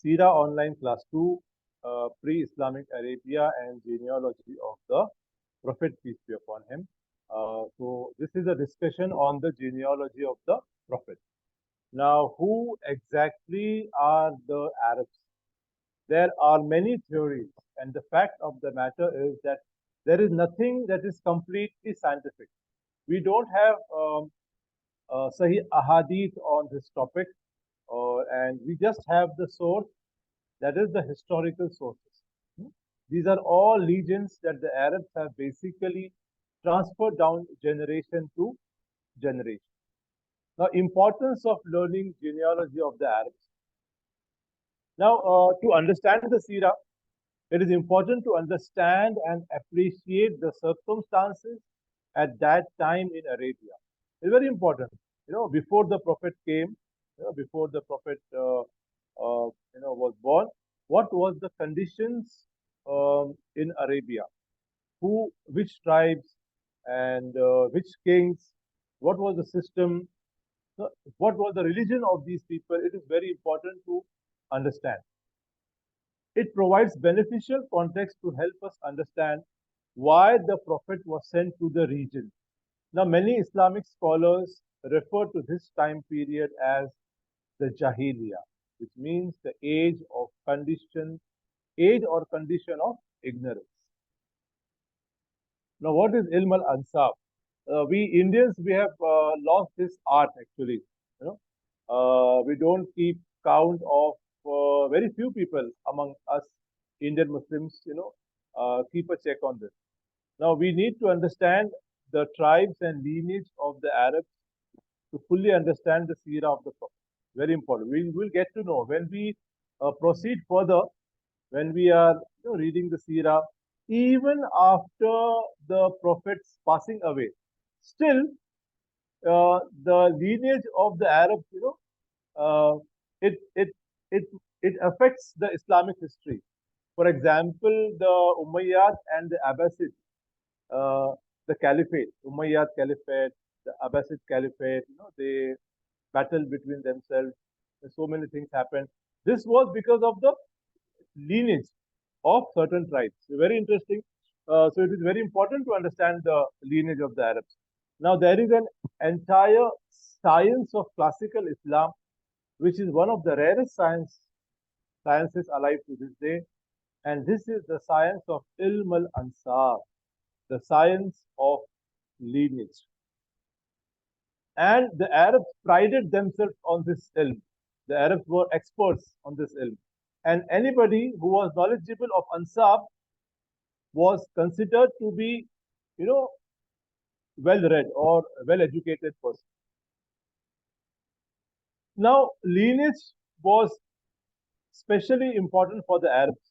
Seerah Online Class 2, Pre-Islamic Arabia and Genealogy of the Prophet, peace be upon him. So this is a discussion on the genealogy of the Prophet. Now, who exactly are the Arabs? There are many theories, and the fact of the matter is that there is nothing that is completely scientific. We don't have Sahih Ahadith on this topic, and we just have the source, that is the historical sources. Hmm? These are all legends that the Arabs have basically transferred down generation to generation. Now, importance of learning genealogy of the Arabs. Now, to understand the Seerah, it is important to understand and appreciate the circumstances at that time in Arabia. It's very important. Before the Prophet came, before the Prophet was born, what was the conditions in Arabia? Which tribes, and which kings? What was the system? What was the religion of these people? It is very important to understand. It provides beneficial context to help us understand why the Prophet was sent to the region. Now, many Islamic scholars refer to this time period as the Jahiliyyah, which means the age or condition of ignorance. Now, what is Ilm al-Ansab? We Indians, we have lost this art actually. You know, we don't keep count of very few people among us Indian Muslims. Keep a check on this. Now we need to understand the tribes and lineage of the Arabs to fully understand the seerah of the Prophet. Very important. We will get to know when we proceed further, when we are reading the seerah, even after the Prophet's passing away, still the lineage of the Arabs, uh, it it it it affects the Islamic history. For example, the Umayyad and the Abbasid, the Caliphate, Umayyad Caliphate, the Abbasid Caliphate, they battled between themselves. So many things happened. This was because of the lineage of certain tribes. Very interesting. So it is very important to understand the lineage of the Arabs. Now there is an entire science of classical Islam, which is one of the rarest sciences alive to this day, and this is the science of Ilm al-Ansar, the science of lineage. And the Arabs prided themselves on this ilm. The Arabs were experts on this ilm. And anybody who was knowledgeable of Ansab was considered to be, you know, well-read or well-educated person. Now, lineage was especially important for the Arabs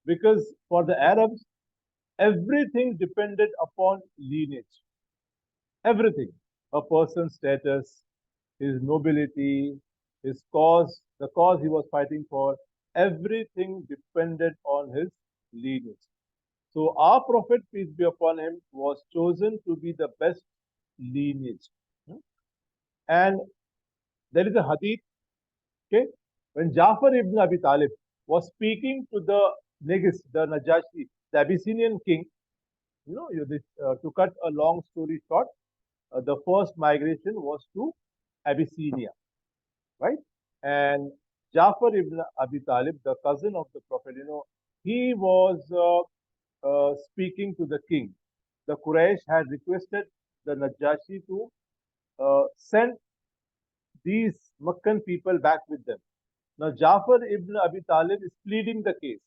because for the Arabs, everything depended upon lineage. Everything. A person's status, his nobility, his cause, the cause he was fighting for, everything depended on his lineage. So our Prophet, peace be upon him, was chosen to be the best lineage. And there is a hadith, okay, when Jafar ibn Abi Talib was speaking to the Negus, the Najashi, the Abyssinian king, to cut a long story short, the first migration was to Abyssinia, right? And Jafar ibn Abi Talib, the cousin of the Prophet, he was speaking to the king. The Quraysh had requested the Najashi to send these Meccan people back with them. Now, Jafar ibn Abi Talib is pleading the case.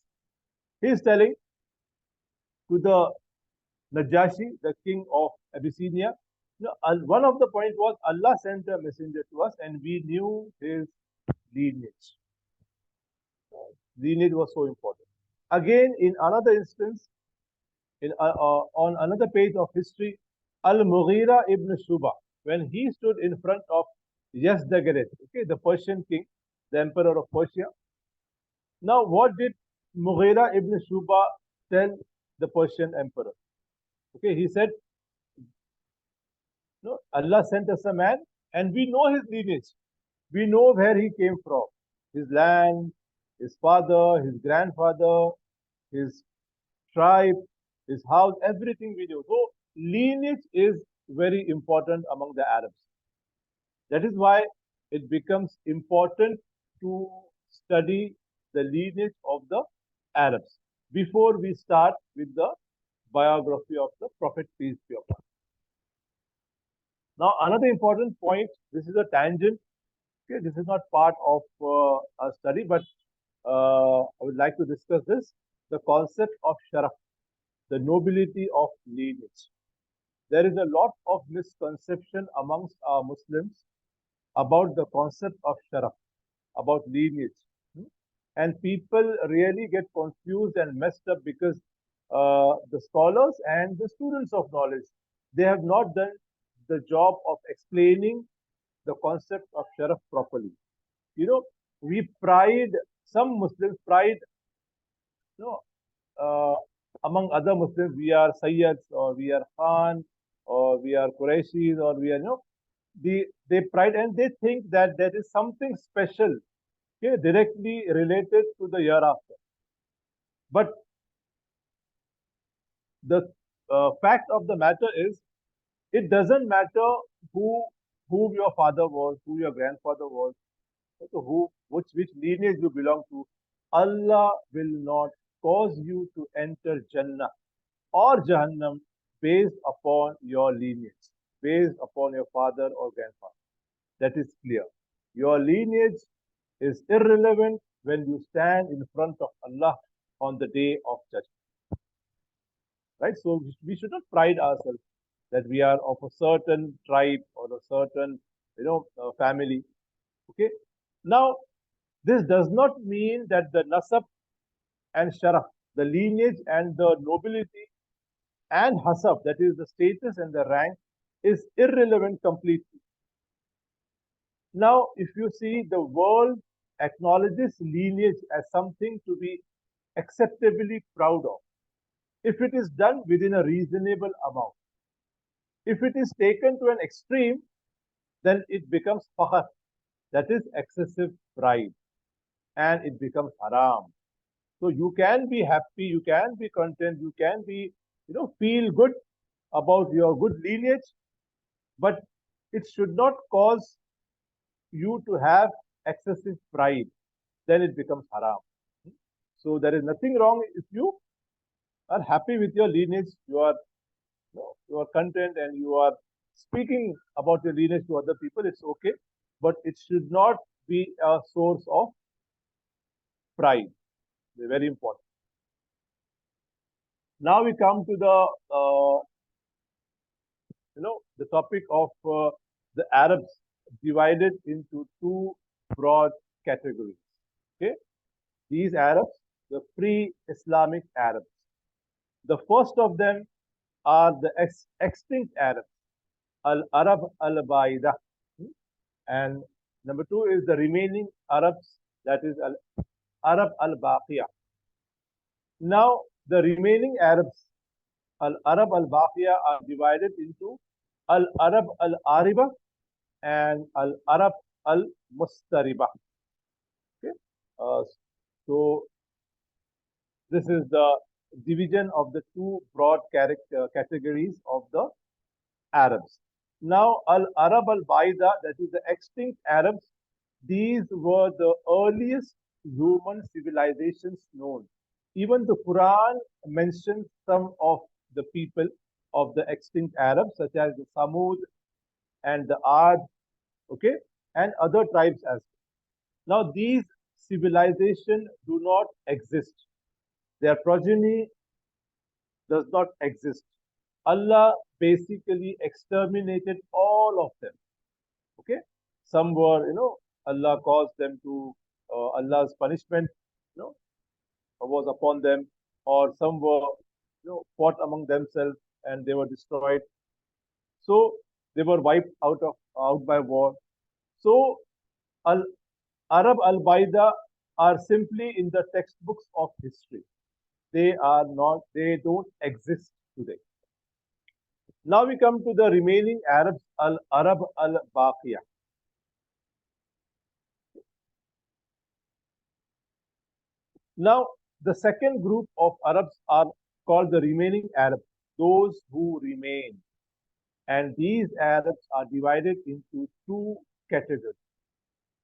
He is telling to the Najashi, the king of Abyssinia, one of the points was Allah sent a messenger to us and we knew his lineage. Lineage was so important. Again, in another instance, on another page of history, Al-Mughira ibn Shuba, when he stood in front of Yazdagaret, okay, the Persian king, the emperor of Persia. Now, what did Mughira ibn Shuba tell the Persian emperor? Okay, he said, no, Allah sent us a man and we know his lineage. We know where he came from, his land, his father, his grandfather, his tribe, his house, everything we do. So lineage is very important among the Arabs. That is why it becomes important to study the lineage of the Arabs before we start with the biography of the Prophet, peace be upon him. Now, another important point, this is a tangent. Okay, this is not part of our study, but I would like to discuss this, the concept of sharaf, the nobility of lineage. There is a lot of misconception amongst our Muslims about the concept of sharaf, about lineage. Hmm? And people really get confused and messed up because the scholars and the students of knowledge, they have not done the job of explaining the concept of sharaf properly. You know, we pride, some Muslims pride, you know, among other Muslims, we are Sayyids or we are Khan or we are Qurayshis or we are, they pride and they think that there is something special, okay, directly related to the year after. But the fact of the matter is, it doesn't matter who who your father was, who your grandfather was, so which lineage you belong to. Allah will not cause you to enter Jannah or Jahannam based upon your lineage, based upon your father or grandfather. That is clear. Your lineage is irrelevant when you stand in front of Allah on the day of judgment. Right? So we should not pride ourselves that we are of a certain tribe or a certain, family. Okay. Now, this does not mean that the nasab and sharaf, the lineage and the nobility and hasab, that is the status and the rank, is irrelevant completely. Now, if you see, the world acknowledges lineage as something to be acceptably proud of if it is done within a reasonable amount. If it is taken to an extreme, then it becomes fakhar, that is excessive pride, and it becomes haram. So you can be happy, you can be content, you can be, feel good about your good lineage, but it should not cause you to have excessive pride. Then it becomes haram. So there is nothing wrong if you are happy with your lineage, you are content and you are speaking about your lineage to other people, it's okay, but it should not be a source of pride. They're very important. Now we come to the topic of the Arabs divided into two broad categories. Okay, these Arabs, the pre-Islamic Arabs. The first of them are the extinct Arabs, Al-Arab al-Baida. And number two is the remaining Arabs, that is Al-Arab al-Baqiya. Now, the remaining Arabs, Al-Arab al-Baqiya, are divided into Al-Arab al-Ariba and Al-Arab al-Mustariba. Okay? So, this is the division of the two broad categories of the Arabs. Now, Al-Arab al-Baida, that is the extinct Arabs, these were the earliest human civilizations known. Even the Quran mentions some of the people of the extinct Arabs, such as the Samud and the Ad, okay, and other tribes as well. Now, these civilizations do not exist. Their progeny does not exist. Allah basically exterminated all of them. Okay, some were, Allah caused them to, Allah's punishment, was upon them, or some were, fought among themselves and they were destroyed. So they were wiped out by war. So Al Arab al Baida are simply in the textbooks of history. They are not. They don't exist today. Now we come to the remaining Arabs, Al Arab al Baqiyah. Now, the second group of Arabs are called the remaining Arabs, those who remain. And these Arabs are divided into two categories.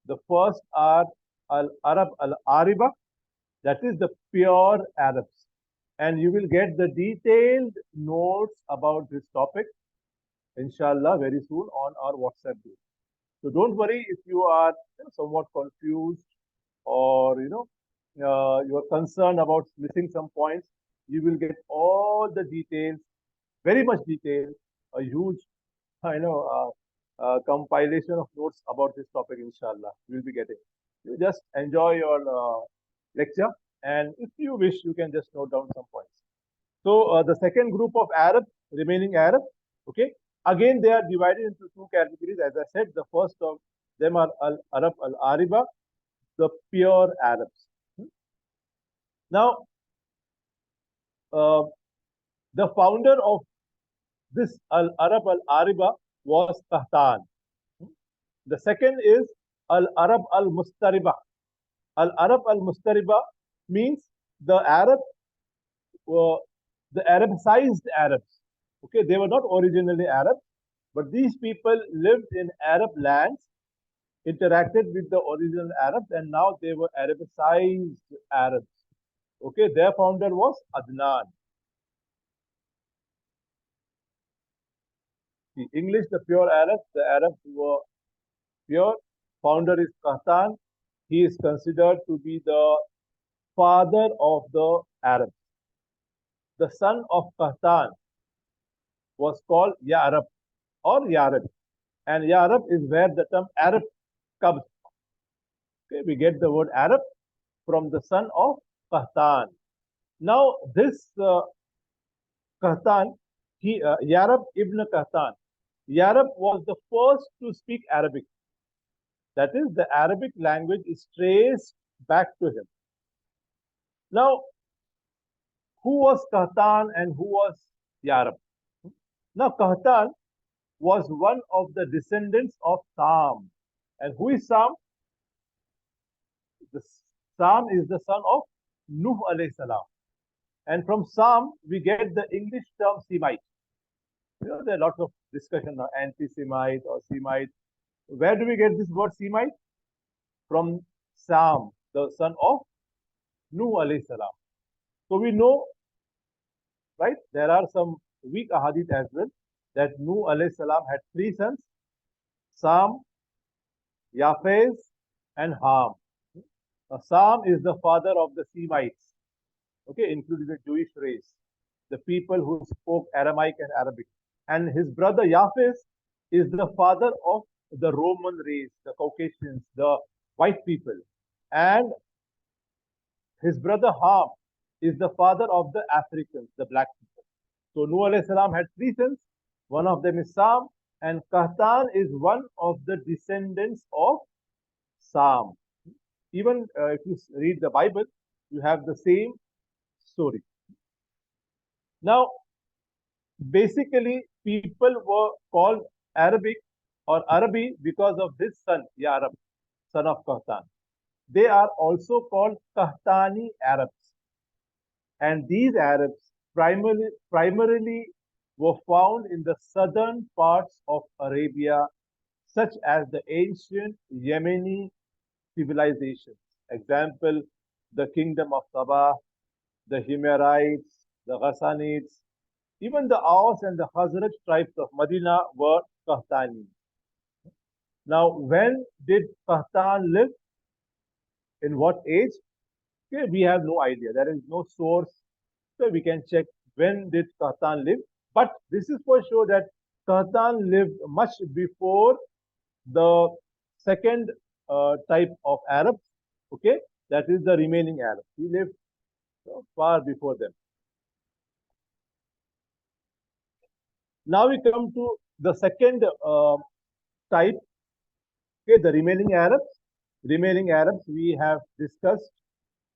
The first are Al Arab Al Ariba, that is the pure Arabs. And you will get the detailed notes about this topic, inshallah, very soon on our WhatsApp group. So don't worry if you are somewhat confused or you are concerned about missing some points. You will get all the details, very much detail, a huge compilation of notes about this topic. Inshallah, you will be getting. You just enjoy your lecture, and if you wish, you can just note down some points. So the second group of Arabs, remaining Arabs, okay, again they are divided into two categories. As I said, the first of them are Al Arab Al Ariba, the pure Arabs. Now, uh, the founder of this Al Arab Al Ariba was Qahtan. The second is Al Arab Al Mustariba. Al Arab Al Mustariba means the Arab, uh, the Arabicized Arabs. Okay, they were not originally Arab, but these people lived in Arab lands, interacted with the original Arabs, and now they were Arabicized Arabs. Okay, their founder was Adnan. The English, the pure Arabs, the Arabs who were pure. Founder is Qahtan. He is considered to be the father of the Arabs. The son of Qahtan was called Yarab or Yarab. And Yarab is where the term Arab comes. Okay, we get the word Arab from the son of Qahtan. Now, this Qahtan, Yarab ibn Qahtan, Yarab was the first to speak Arabic. That is, the Arabic language is traced back to him. Now, who was Qahtan and who was Yarab? Now, Qahtan was one of the descendants of Sam. And who is Sam? The Sam is the son of Nuh alayhi salam. And from Sam, we get the English term Semite. There are lots of discussion on anti-Semite or Semite. Where do we get this word Semite? From Sam, the son of Nuh alayhi salam. So we know, right? There are some weak ahadith as well that Nuh alayhi salam had three sons: Sam, Yafez, and Ham. Sam is the father of the Semites, okay, including the Jewish race, the people who spoke Aramaic and Arabic. And his brother Yafes is the father of the Roman race, the Caucasians, the white people. And his brother Ham is the father of the Africans, the black people. So Nuh alayhi salam had three sons. One of them is Sam, and Qahtan is one of the descendants of Sam. Even if you read the Bible, you have the same story. Now, basically, people were called Arabic or Arabi because of this son, Yarab, son of Qahtan. They are also called Qahtani Arabs. And these Arabs primarily were found in the southern parts of Arabia, such as the ancient Yemeni civilizations. Example, the kingdom of Sabah, the Himyarites, the Ghassanids, even the Aus and the Khazraj tribes of Medina were Qahtani. Now, when did Qahtan live? In what age? Okay, we have no idea. There is no source, so we can check when did Qahtan live. But this is for sure that Qahtan lived much before the second type of Arabs. Okay, that is the remaining Arabs. He lived far before them. Now we come to the second type, okay, the remaining Arabs. Remaining Arabs, we have discussed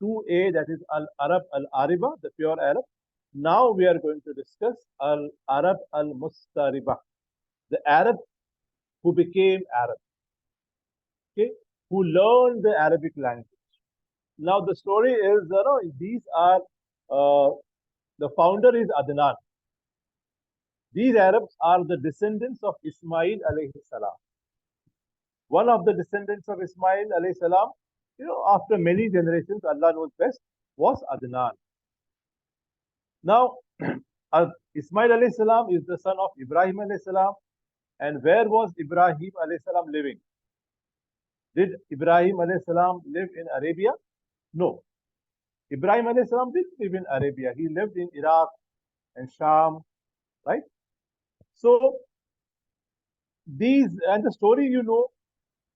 2A, that is Al Arab Al Ariba, the pure Arab. Now we are going to discuss Al Arab Al Mustariba, the Arab who became Arab, okay, who learned the Arabic language. Now the story is, these are uh, the founder is Adnan. These Arabs are the descendants of Ismail alayhi salam. One of the descendants of Ismail alayhi salam, after many generations, Allah knows best, was Adnan. Now, Ismail alayhi salam is the son of Ibrahim alayhi salam. And where was Ibrahim alayhi salam living? Did Ibrahim alayhi salam live in Arabia? No. Ibrahim alayhi salam didn't live in Arabia. He lived in Iraq and Sham, right? So these, and the story,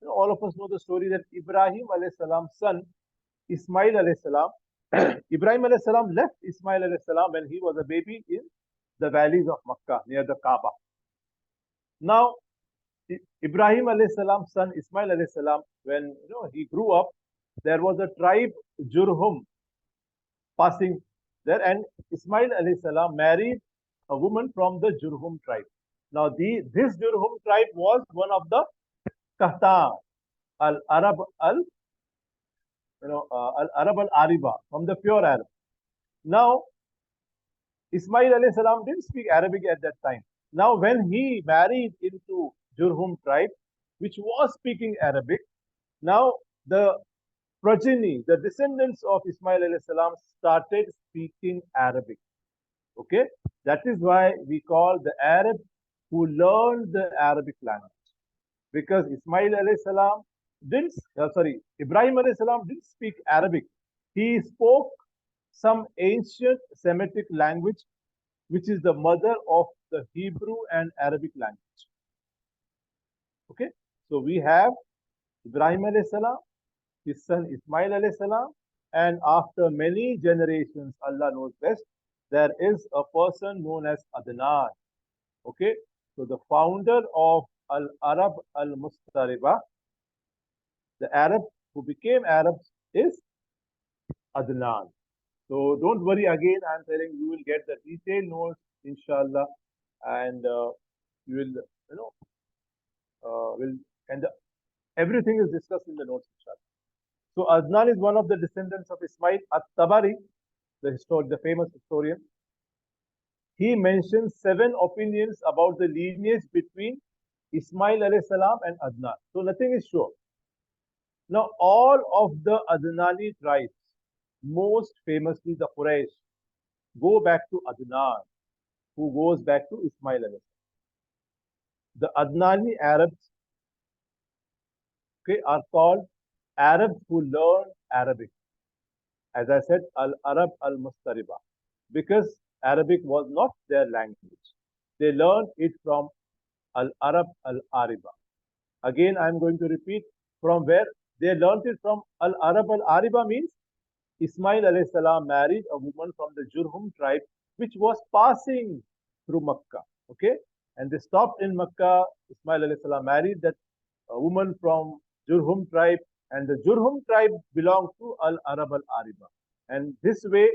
all of us know the story that Ibrahim alayhi salam's son, Ismail alayhi salam, Ibrahim alayhi salam left Ismail alayhi salam when he was a baby in the valleys of Makkah near the Kaaba. Now, Ibrahim alayhi salam's son Ismail alayhi salam, when he grew up, there was a tribe Jurhum passing there, and Ismail alayhi salam married a woman from the Jurhum tribe. Now, this Jurhum tribe was one of the Qahtan al Arab al al Arab al Ariba, from the pure Arab. Now, Ismail alayhi salam didn't speak Arabic at that time. Now, when he married into Jurhum tribe, which was speaking Arabic, now the progeny, the descendants of Ismail alayhi salam started speaking Arabic. Okay, that is why we call the Arabs who learned the Arabic language, because Ismail alayhi salam didn't, Ibrahim alayhi salam didn't speak Arabic. He spoke some ancient Semitic language, which is the mother of the Hebrew and Arabic language. Okay, so we have Ibrahim alayhi salam, his son Ismail alayhi salam, and after many generations, Allah knows best, there is a person known as Adnan. Okay, so the founder of Al Arab Al Mustariba, the Arabs who became Arabs, is Adnan. So don't worry, again, I'm telling you will get the detailed notes, inshallah, and you will, will, and everything is discussed in the notes, inshallah. So Adnan is one of the descendants of Ismail at-Tabari, the famous historian. He mentions 7 opinions about the lineage between Ismail alayhi salam and Adnan. So nothing is sure. Now, all of the Adnani tribes, most famously the Quraysh, go back to Adnan, who goes back to Ismail alayhi salam. The Adnani Arabs, okay, are called Arabs who learn Arabic. As I said, Al-Arab al-Mustariba, because Arabic was not their language. They learned it from Al-Arab al-Ariba. Again, I'm going to repeat, from where they learned it from. Al-Arab al-Ariba means Ismail alayhi salam married a woman from the Jurhum tribe, which was passing through Makkah. Okay, and they stopped in Makkah. Ismail alayhi salam married that woman from Jurhum tribe, and the Jurhum tribe belonged to Al-Arab al-Ariba. And this way,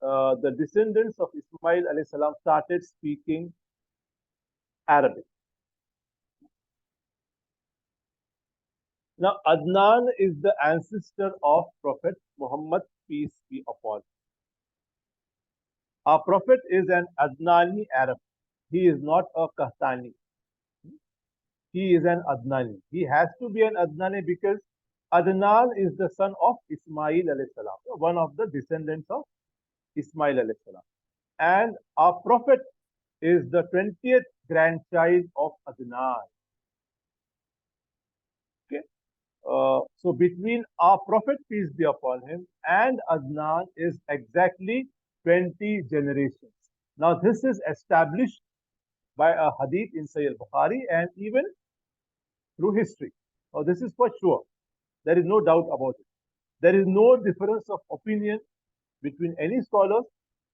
the descendants of Ismail alayhi salam started speaking Arabic. Now, Adnan is the ancestor of Prophet Muhammad, peace be upon him. Our Prophet is an Adnani Arab. He is not a Qahtani. He is an Adnani. He has to be an Adnani because Adnan is the son of Ismail alayhi salam, one of the descendants of Ismail alayhi salam. And our Prophet is the 20th grandchild of Adnan. Okay. So between our Prophet, peace be upon him, and Adnan is exactly 20 generations. Now this is established by a hadith in Sahih al-Bukhari and even through history. Now this is for sure. There is no doubt about it. There is no difference of opinion between any scholars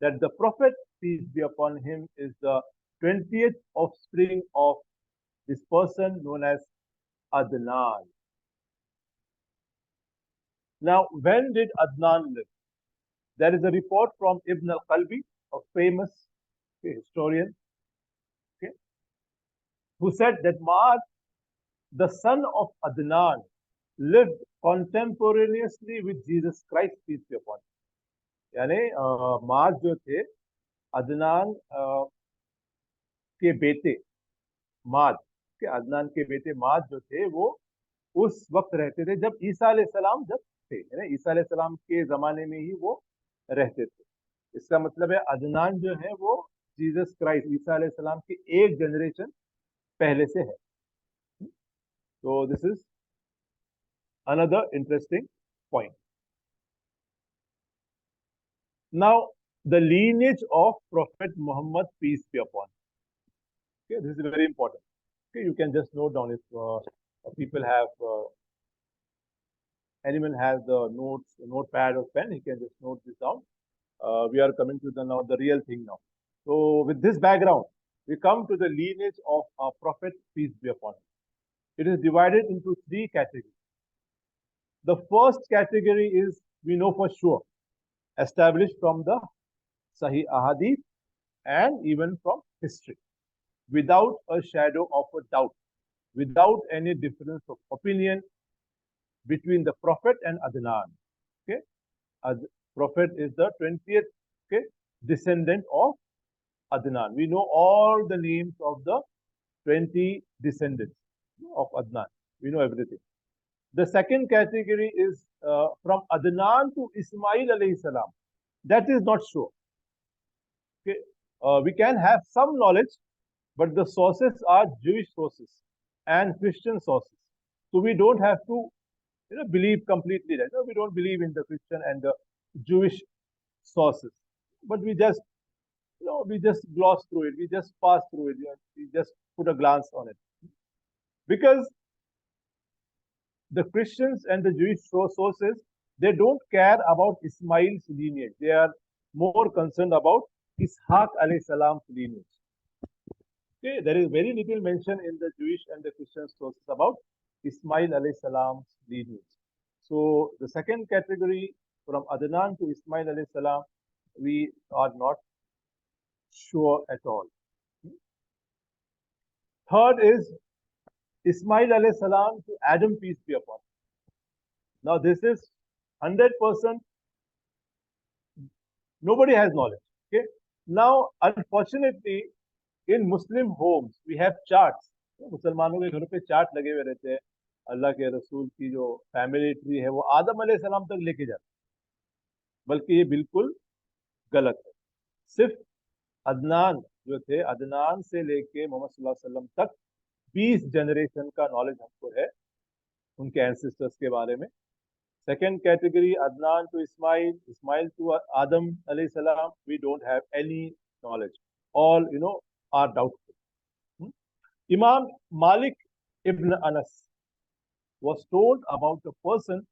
that the Prophet, peace be upon him, is the 20th offspring of this person known as Adnan. Now, when did Adnan live? There is a report from Ibn al-Qalbi, a famous historian, who said that Ma'ad, the son of Adnan, lived contemporaneously with Jesus Christ, peace be upon him. यानी mark जो थे, अदनान के बेटे माद के अदनान के बेटे माद जो थे वो उस वक्त रहते थे जब ईसा अलैहिस्सलाम जब थे, है ना, ईसा अलैहिस्सलाम के जमाने में ही वो रहते थे। इसका मतलब है अदनान जो है वो जीसस क्राइस्ट ईसा अलैहिस्सलाम के एक जनरेशन पहले से है। तो this is another interesting point. Now the lineage of Prophet Muhammad peace be upon, okay, this is very important. Okay, you can just note down if people have anyone has the notes, notepad or pen, he can just note this down. We are coming to the now the real thing now. So with this background, we come to the lineage of our prophet, peace be upon him. It is divided into three categories. The first category is, we know for sure, established from the Sahih Ahadith and even from history, without a shadow of a doubt, without any difference of opinion between the prophet and Adnan. Okay, prophet is the 20th, okay, descendant of Adnan. We know all the names of the 20 descendants of Adnan. We know everything. The second category is from Adnan to Ismail alayhi salam. That is not sure. Okay, we can have some knowledge, but the sources are Jewish sources and Christian sources. So we don't have to, believe completely that. No, we don't believe in the Christian and the Jewish sources, but we just gloss through it. We just pass through it. We just put a glance on it, because the Christians and the Jewish sources, they don't care about Ismail's lineage. They are more concerned about Ishaq alayhi salam's lineage. Okay, there is very little mention in the Jewish and the Christian sources about Ismail alayhi salam's lineage. So the second category, from Adnan to Ismail alayhi salam, we are not sure at all. Third is Ismail alayhi salam to Adam, peace be upon him. Now this is 100%, nobody has knowledge. Okay. Now, unfortunately, in Muslim homes, we have charts. मुसलमानों के घरों पे chart लगे हुए रहते हैं, अल्लाह के रसूल की जो फैमिली ट्री है वो आदम अलैहि सलाम तक लेके जाते, बल्कि ये बिल्कुल गलत है। सिर्फ अदनान जो थे, अदनान से लेके मोहम्मद सल्लल्लाहु अलैहि वसल्लम तक 20 जनरेशन का नॉलेज हमको है उनके एंसेस्टर्स के बारे में। Second category, Adnan to Ismail, Ismail to Adam alayhi salam, we don't have any knowledge. All, are doubtful. Imam Malik ibn Anas was told about a person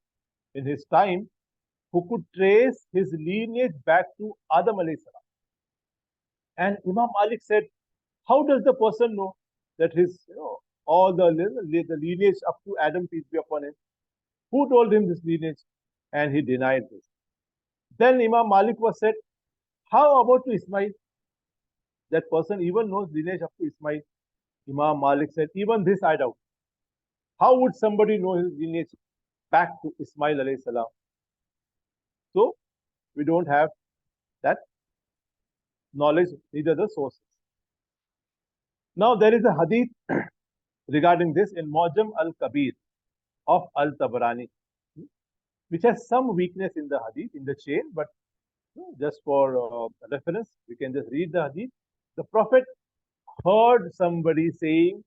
in his time who could trace his lineage back to Adam alayhi salam. And Imam Malik said, how does the person know that his, all the lineage up to Adam, peace be upon him? Who told him this lineage? And he denied this. Then Imam Malik was said, how about to Ismail? That person even knows lineage up to Ismail. Imam Malik said, even this I doubt. How would somebody know his lineage back to Ismail alayhi salam? So we don't have that knowledge, neither the sources. Now there is a hadith regarding this in Mu'jam al-Kabir of al-Tabarani, which has some weakness in the hadith, in the chain, but just for reference, we can just read the hadith. The Prophet heard somebody saying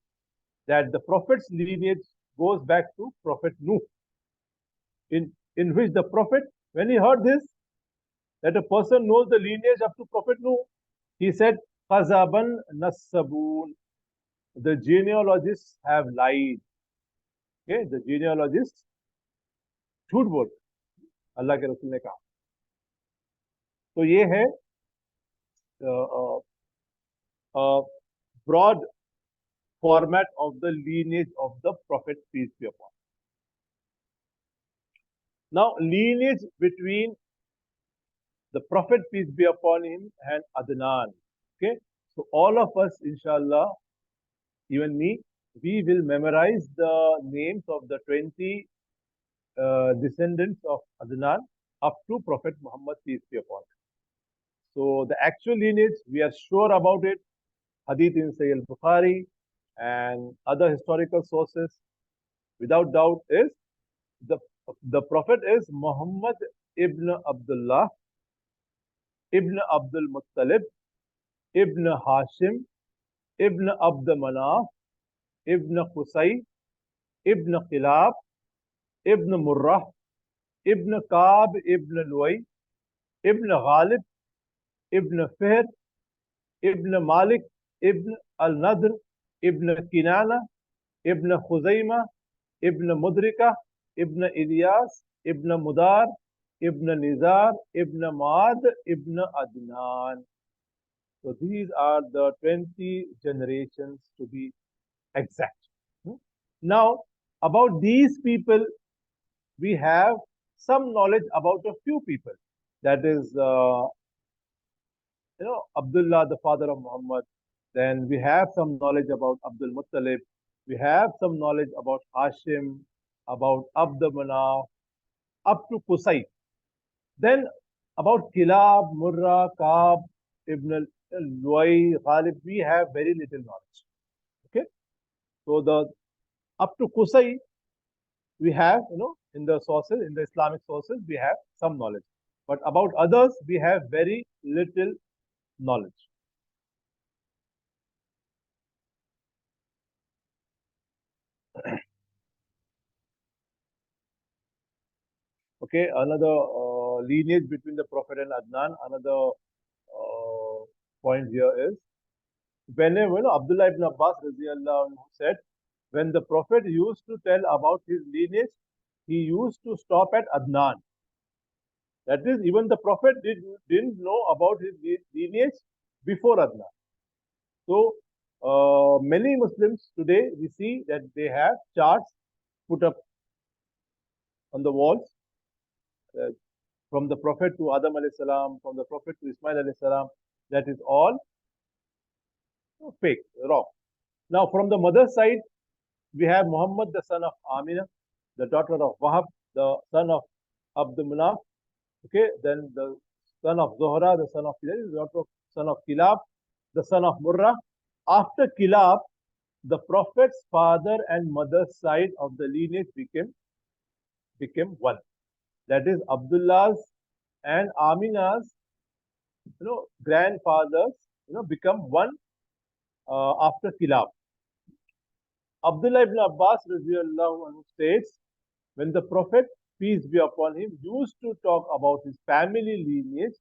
that the Prophet's lineage goes back to Prophet Nuh, in which the Prophet, when he heard this, that a person knows the lineage up to Prophet Nuh, he said, Qazaban Nassabun, the genealogists have lied. Okay, the genealogists झूठ बोल, अल्लाह के रसूल ने कहा। तो ये है broad format of the lineage of the Prophet, peace be upon him. Now, lineage between the Prophet, peace be upon him, and Adnan. Okay, so all of us, inshallah, even me, we will memorize the names of the 20 descendants of Adnan up to Prophet Muhammad, peace be upon him. So the actual lineage, we are sure about it. Hadith in Sahih al-Bukhari and other historical sources, without doubt, is the the Prophet is Muhammad ibn Abdullah ibn Abdul Muttalib ibn Hashim ibn Abd Manaf ibn Qusay ibn Qilab ibn Murrah ibn Kab ibn Luay ibn Ghalib ibn Fihr ibn Malik ibn al-Nadr ibn Kinana ibn Khuzaima ibn Mudrika ibn Ilyas ibn Mudar ibn Nizar ibn Maad ibn Adnan. So these are the 20 generations to be exact. Now, about these people, we have some knowledge about a few people. That is, Abdullah, the father of Muhammad. Then we have some knowledge about Abdul Muttalib. We have some knowledge about Hashim, about Abd Manaf, up to Qusay. Then about Kilab, Murrah, Kaab, Ibn Luay, Ghalib, we have very little knowledge. Okay, so the up to Qusay, we have, in the sources, in the Islamic sources, we have some knowledge. But about others, we have very little knowledge. Okay, another lineage between the Prophet and Adnan. Another point here is whenever Abdullah ibn Abbas said, when the Prophet used to tell about his lineage, he used to stop at Adnan. That is, even the Prophet didn't know about his lineage before Adnan. So, many Muslims today, we see that they have charts put up on the walls uh, from the Prophet to Adam alayhi salam, from the Prophet to Ismail alayhi salam. That is all fake, wrong. Now, from the mother's side, we have Muhammad, the son of Amina, the daughter of Wahab, the son of Abd Manaf. Okay, then the son of Zohra, the son of Kilab, the daughter of son of Kilab, the son of Murrah. After Kilab, the Prophet's father and mother's side of the lineage became one. That is Abdullah's and Amina's, grandfathers, become one after Kilab. Abdullah ibn Abbas anhu states, when the Prophet, peace be upon him, used to talk about his family lineage,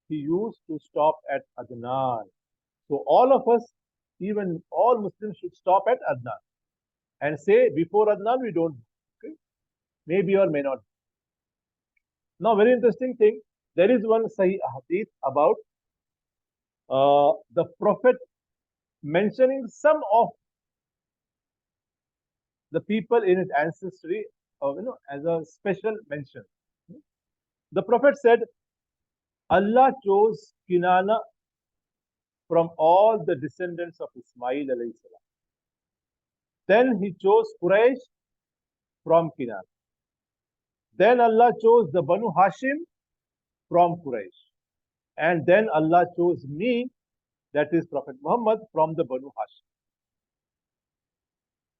he used to stop at Adnan. So all of us, even all Muslims, should stop at Adnan and say, before Adnan, we don't know. Okay? Maybe or may not. Now, very interesting thing, there is one Sahih hadith about the Prophet mentioning some of the people in his ancestry, as a special mention. The Prophet said, Allah chose Kinana from all the descendants of Ismail alayhi salam. Then he chose Quraysh from Kinana. Then Allah chose the Banu Hashim from Quraysh. And then Allah chose me, that is Prophet Muhammad, from the Banu Hashim.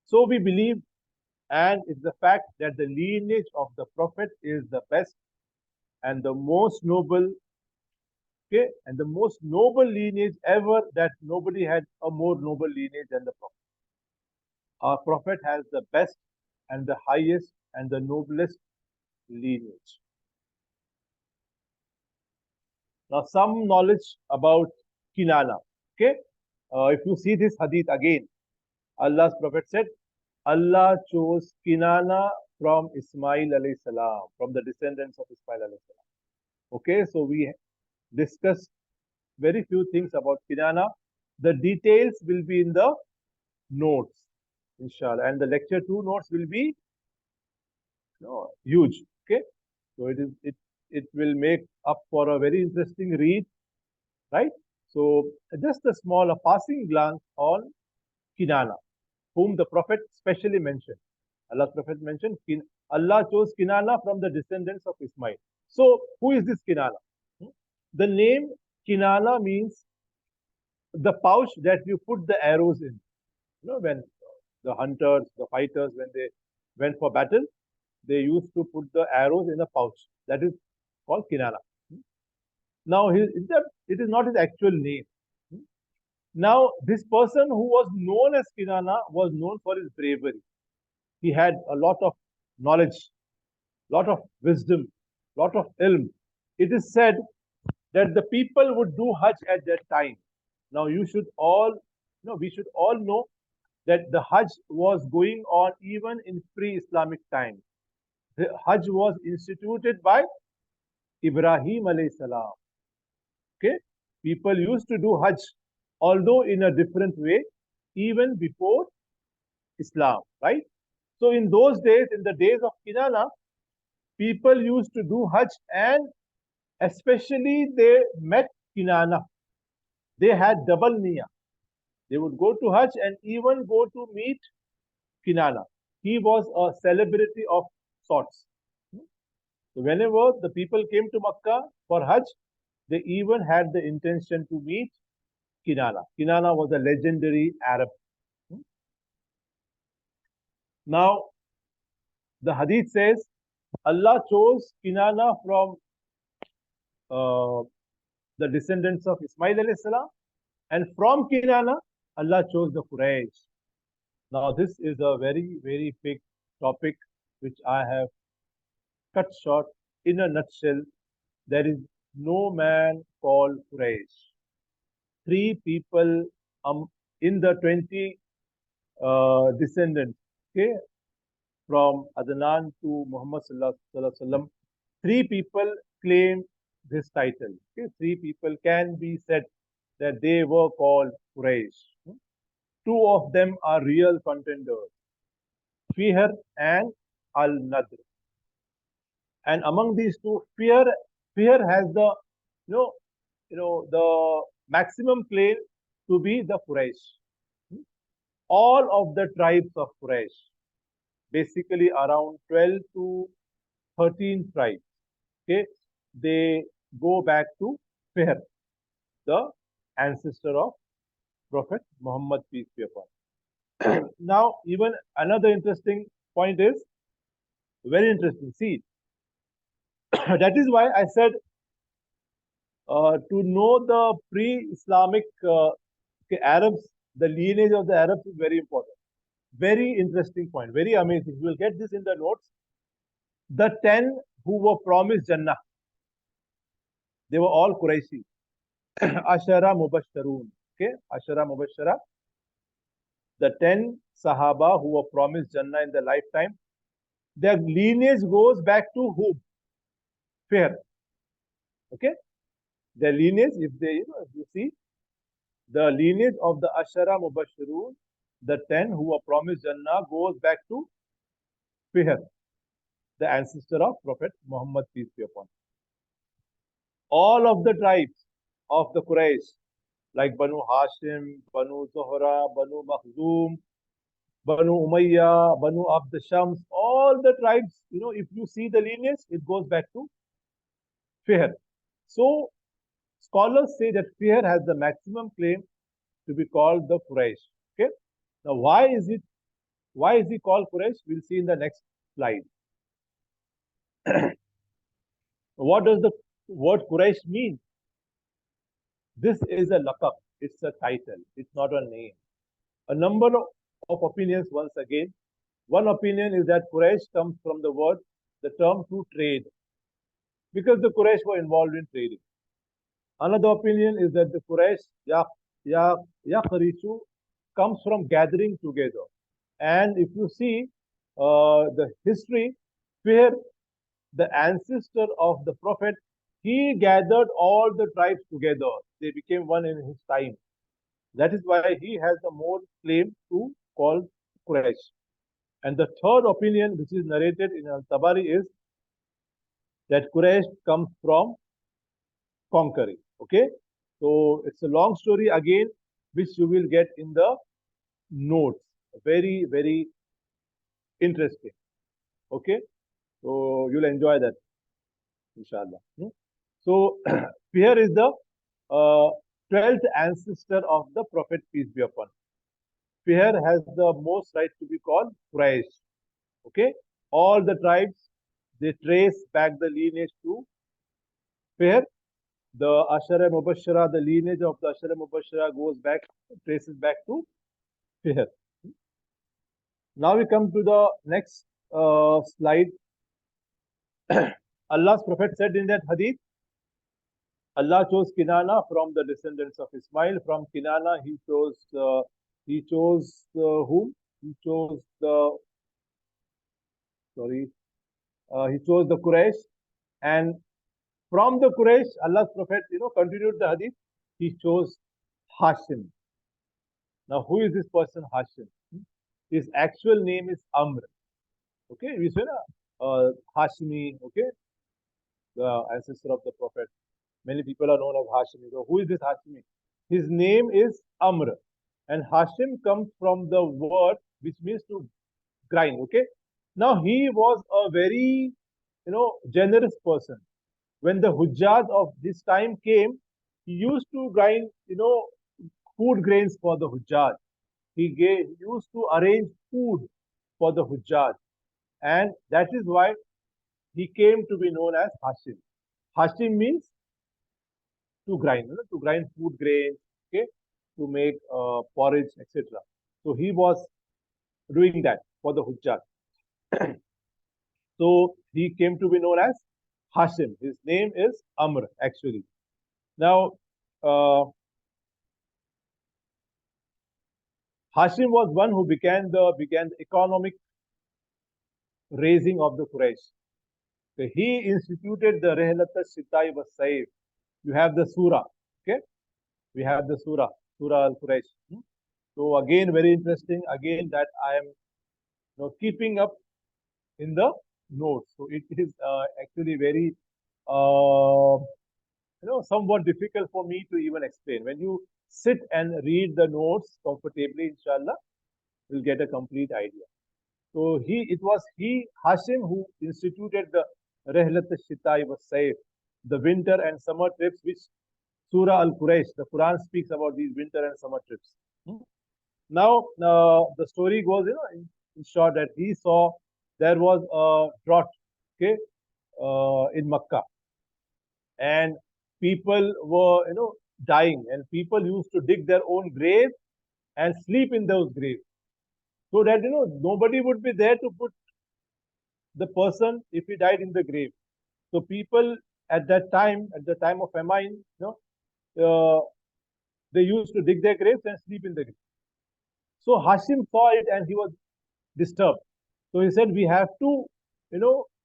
So we believe, and it's the fact that the lineage of the Prophet is the best and the most noble, okay, and the most noble lineage ever, that nobody had a more noble lineage than the Prophet. Our Prophet has the best and the highest and the noblest lineage. Now, some knowledge about Kinana. Okay, if you see this hadith again, Allah's Prophet said, Allah chose Kinana from Ismail alayhi salam, from the descendants of Ismail alayhi salam. Okay, so we discussed very few things about Kinana. The details will be in the notes, inshallah, and the lecture 2 notes will be huge. Okay, so it will make up for a very interesting read, right? So just a small, a passing glance on Kinana, whom the Prophet specially mentioned. Allah's Prophet mentioned Allah chose Kinana from the descendants of Ismail. So, who is this Kinana? The name Kinana means the pouch that you put the arrows in. When the hunters, the fighters, when they went for battle, they used to put the arrows in a pouch. That is called Kinana. Now, it is not his actual name. Now, this person who was known as Kinana was known for his bravery. He had a lot of knowledge, lot of wisdom, lot of ilm. It is said that the people would do Hajj at that time. Now, we should all know that the Hajj was going on even in pre-Islamic times. The Hajj was instituted by Ibrahim alayhi salam. Okay, people used to do Hajj, although in a different way, even before Islam, right? So in those days, in the days of Kinana, people used to do Hajj, and especially they met Kinana. They had double niyyah. They would go to Hajj and even go to meet Kinana. He was a celebrity of sorts. So whenever the people came to Makkah for Hajj, they even had the intention to meet Kinana. Kinana was a legendary Arab. Now, the hadith says Allah chose Kinana from uh, the descendants of Ismail alayhi salam, and from Kinana, Allah chose the Quraysh. Now, this is a very, very big topic which I have cut short in a nutshell. There is no man called Quraysh. Three people in the 20 descendants, okay, from Adnan to Muhammad sallallahu alaihi wasallam, three people claim this title. Okay, three people can be said that they were called Quraysh. Two of them are real contenders, Fihr and Al-Nadr. And among these two, Fihr has the the maximum claim to be the Quraysh. All of the tribes of Quraysh, basically around 12 to 13 tribes, okay, they go back to Fihr, the ancestor of Prophet Muhammad, peace be upon him. Now, even another interesting point is very interesting. See, that is why I said to know the pre-Islamic Arabs, the lineage of the Arabs is very important. Very interesting point, very amazing. You will get this in the notes. The 10 who were promised Jannah, they were all Quraishi. Ashara Mubashsharun. Okay, Ashara Mubashshara. The 10 Sahaba who were promised Jannah in their lifetime, their lineage goes back to whom? Fihr. Okay, their lineage, if you see, the lineage of the Ashara Mubashshirun, the 10 who were promised Jannah, goes back to Fihr, the ancestor of Prophet Muhammad, peace be upon him. All of the tribes of the Quraysh, like Banu Hashim, Banu Zuhra, Banu Makhzum, Banu Umayyah, Banu Abd Shams, all the tribes, if you see the lineage, it goes back to Fihr. So, scholars say that Fihr has the maximum claim to be called the Quraysh. Okay. Now, why is he called Quraysh? We'll see in the next slide. What does the word Quraysh mean? This is a laqab. It's a title. It's not a name. A number of opinions once again. One opinion is that Quraysh comes from the term to trade, because the Quraysh were involved in trading. Another opinion is that the Quraysh, Yaqrishu, comes from gathering together. And if you see the history, where the ancestor of the Prophet, he gathered all the tribes together. They became one in his time. That is why he has the more claim to call Quraysh. And the third opinion, which is narrated in Al-Tabari, is that Quraysh comes from conquering. Okay, so it's a long story again, which you will get in the notes. Very, very interesting. Okay, So you'll enjoy that, inshallah. So here is the 12th ancestor of the Prophet, peace be upon him. Fihr has the most right to be called Quraysh. Okay, all the tribes, they trace back the lineage to Fihr. The Ashara Mubashara, the lineage of the Ashara Mubashara goes back, traces back to Fihr. Now we come to the next slide. Allah's Prophet said in that hadith, Allah chose Kinana from the descendants of Ismail. From Kinana, he chose whom? He chose the sorry, he chose the Quraysh, and from the Quraysh, Allah's Prophet, continued the hadith. He chose Hashim. Now, who is this person, Hashim? His actual name is Amr. Okay, we say Hashimi. Okay, the ancestor of the Prophet. Many people are known as Hashimi. So, who is this Hashimi? His name is Amr, and Hashim comes from the word which means to grind. Okay, now he was a very, generous person. When the Hujjaj of this time came, he used to grind, food grains for the Hujjaj. He used to arrange food for the Hujjaj. And that is why he came to be known as Hashim. Hashim means to grind, to grind food grains, okay, to make porridge, etc. So he was doing that for the Hujjaj. So he came to be known as Hashim. His name is Amr, actually. Now, Hashim was one who began the economic raising of the Quraysh. So he instituted the Rehlat al-Shitai wa Saif. You have the Surah. Okay, we have the Surah al-Quraysh. So again, very interesting. Again, that I am keeping up in the notes. So it is actually very somewhat difficult for me to even explain. When you sit and read the notes comfortably, inshallah, you'll get a complete idea. So it was Hashim, who instituted the Rehlat al-Shitai wa Saif, the winter and summer trips, which Surah al-Quraysh, the Quran speaks about these winter and summer trips. Now, the story goes, in short, that he saw there was a drought, okay, in Makkah, and people were, dying, and people used to dig their own grave and sleep in those graves, so that nobody would be there to put the person if he died in the grave. So people at the time of famine, they used to dig their graves and sleep in the grave. So Hashim saw it and he was disturbed. So he said, we have to,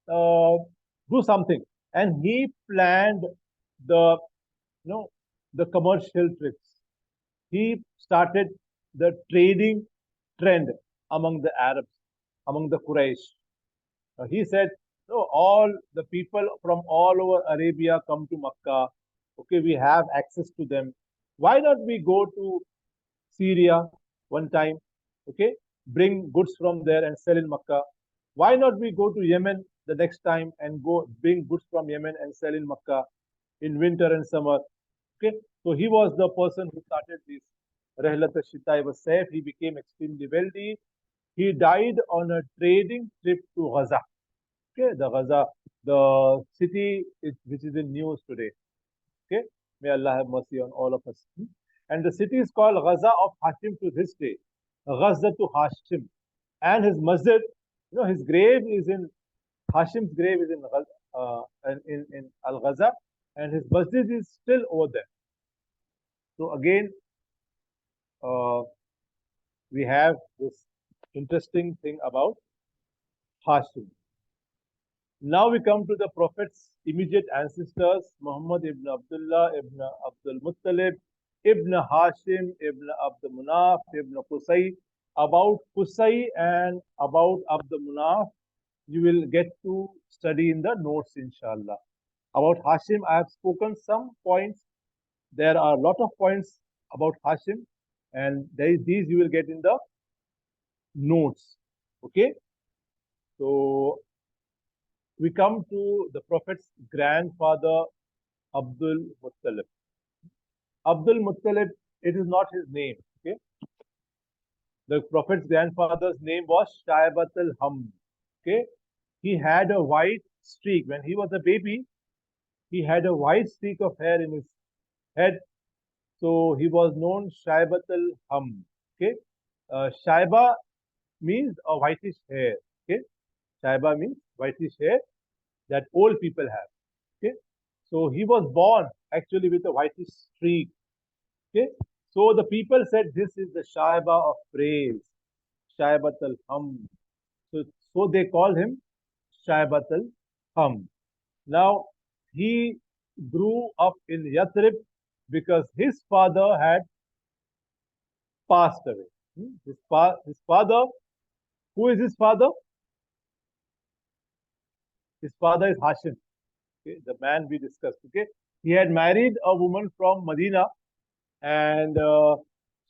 do something. And he planned the, the commercial trips. He started the trading trend among the Arabs, among the Quraysh. He said, all the people from all over Arabia come to Makkah. Okay, we have access to them. Why not we go to Syria one time? Okay, bring goods from there and sell in Makkah. Why not we go to Yemen the next time and go bring goods from Yemen and sell in Makkah in winter and summer? Okay, so he was the person who started this Rehlat al-Shitai wa Saif. He became extremely wealthy. He died on a trading trip to Gaza. Okay, the Gaza, the city which is in news today. Okay, may Allah have mercy on all of us. And the city is called Gaza of Hashim to this day. Gaza to Hashim. And his masjid, his grave is in, Hashim's grave is in Al Gaza, and his masjid is still over there. So again, we have this interesting thing about Hashim. Now we come to the Prophet's immediate ancestors, Muhammad ibn Abdullah, ibn Abdul Muttalib, ibn Hashim, ibn Abdul Munaf, ibn Qusay. About Qusay and about Abdul Munaf, you will get to study in the notes, inshallah. About Hashim, I have spoken some points. There are a lot of points about Hashim, and these you will get in the notes. Okay? So, we come to the Prophet's grandfather, Abdul Muttalib. Abdul Muttalib, it is not his name. Okay, the Prophet's grandfather's name was Shaibat al-Ham. Okay, he had a white streak when he was a baby. He had a white streak of hair in his head, so he was known Shaibat al-Ham. Okay, Shaiba means a whitish hair. Okay, Shaiba means whitish hair that old people have. Okay, so he was born actually with a whitish streak. Okay, so the people said this is the Shaiba of praise, Shaibat al-Ham. So, so they called him Shaibat al-Ham. Now, he grew up in Yathrib because his father had passed away. His father, who is his father? His father is Hashim, okay, the man we discussed. Okay, he had married a woman from Medina, and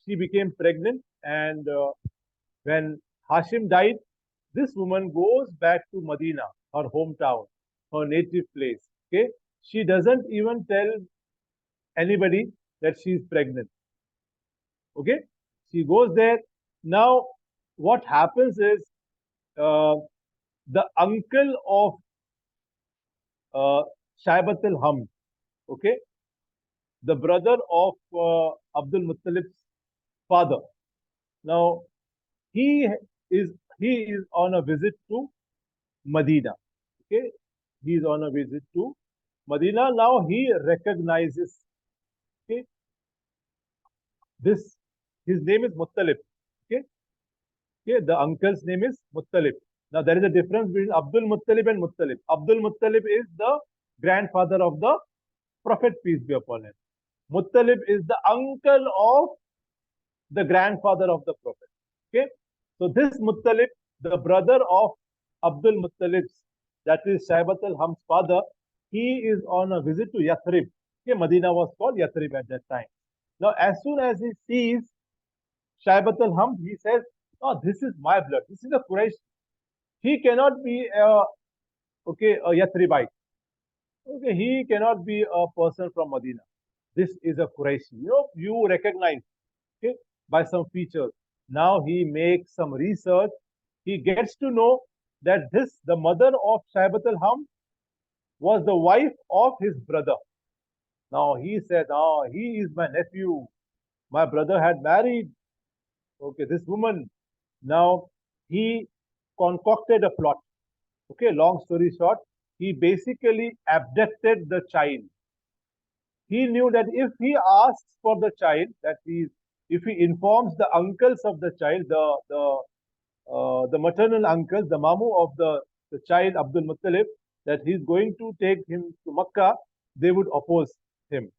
she became pregnant. And when Hashim died, this woman goes back to Medina, her hometown, her native place. Okay, she doesn't even tell anybody that she is pregnant. Okay, she goes there. Now, what happens is uh, the uncle of Shaibat al-Ham, okay, the brother of Abdul Muttalib's father. Now, he is he is on a visit to Medina. Okay, he is on a visit to Medina. Now he recognizes, okay, this, his name is Muttalib. Okay, okay, the uncle's name is Muttalib. Now there is a difference between Abdul Muttalib and Muttalib. Abdul Muttalib is the grandfather of the Prophet, peace be upon him. Muttalib is the uncle of the grandfather of the Prophet. Okay, so this Muttalib, the brother of Abdul Muttalib's, that is Shaibat al-Ham's father, he is on a visit to Yathrib. Okay, Medina was called Yathrib at that time. Now, as soon as he sees Shaibat al-Ham, he says, "Oh, this is my blood. This is a Quraysh. He cannot be a Yathribite. Okay, he cannot be a person from Medina. This is a Qurayshi. You know, you recognize, okay, by some features. Now he makes some research. He gets to know that this, the mother of Shaibat al-Ham, was the wife of his brother. Now he said, "Ah, he is my nephew. My brother had married, okay, this woman." Now he concocted a plot. Okay, long story short, he basically abducted the child. He knew that if he asks for the child, if he informs the uncles of the child, the maternal uncles, the mamu of the child Abdul Muttalib, that he's going to take him to Makkah, they would oppose him.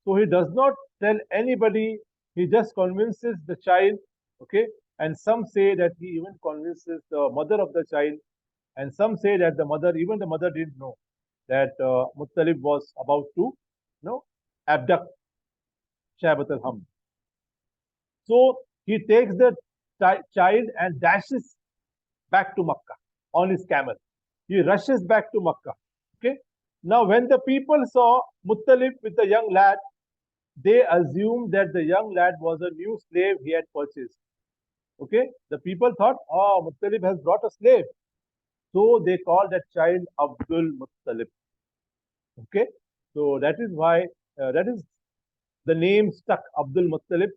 So he does not tell anybody. He just convinces the child. Okay, and some say that he even convinces the mother of the child, and some say that even the mother didn't know that Muttalib was about to, abduct Shaibat al-Ham. So he takes the child and dashes back to Makkah on his camel. He rushes back to Makkah. Okay. Now, when the people saw Muttalib with the young lad, they assumed that the young lad was a new slave he had purchased. Okay. The people thought, "Oh, Muttalib has brought a slave." So they called that child Abdul Muttalib. Okay. So that is why, that is the name stuck, Abdul Muttalib.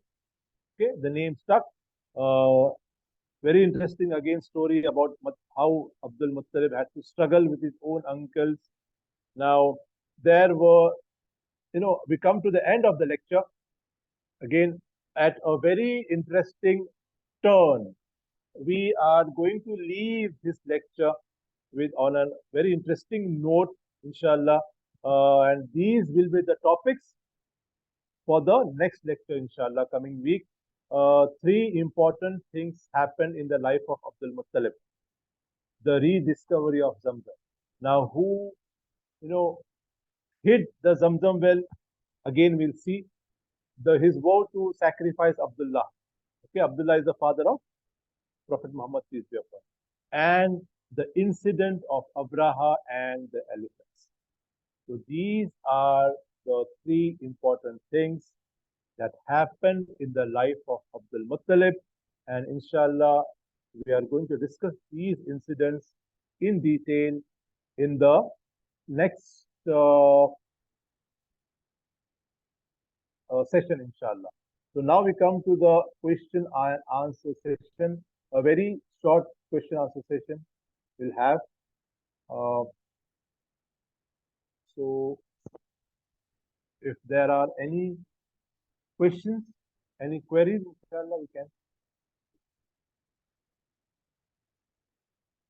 Okay. The name stuck. Uh, Very interesting again story about how Abdul Muttalib had to struggle with his own uncles. Now, there were, we come to the end of the lecture again at a very interesting turn. We are going to leave this lecture with on a very interesting note, inshallah. And these will be the topics for the next lecture, inshallah, coming week. Three important things happened in the life of Abdul Muttalib. The rediscovery of Zamzam. Now, who, hid the Zamzam well? Again, we'll see. His vow to sacrifice Abdullah. Okay, Abdullah is the father of Prophet Muhammad, peace be upon him. And the incident of Abraha and the elephants. So these are the three important things that happened in the life of Abdul Muttalib. And inshallah, we are going to discuss these incidents in detail in the next session, inshallah. So now we come to the question and answer session, a very short question answer session we'll have. Uh, so if there are any questions, any queries, inshallah, we can.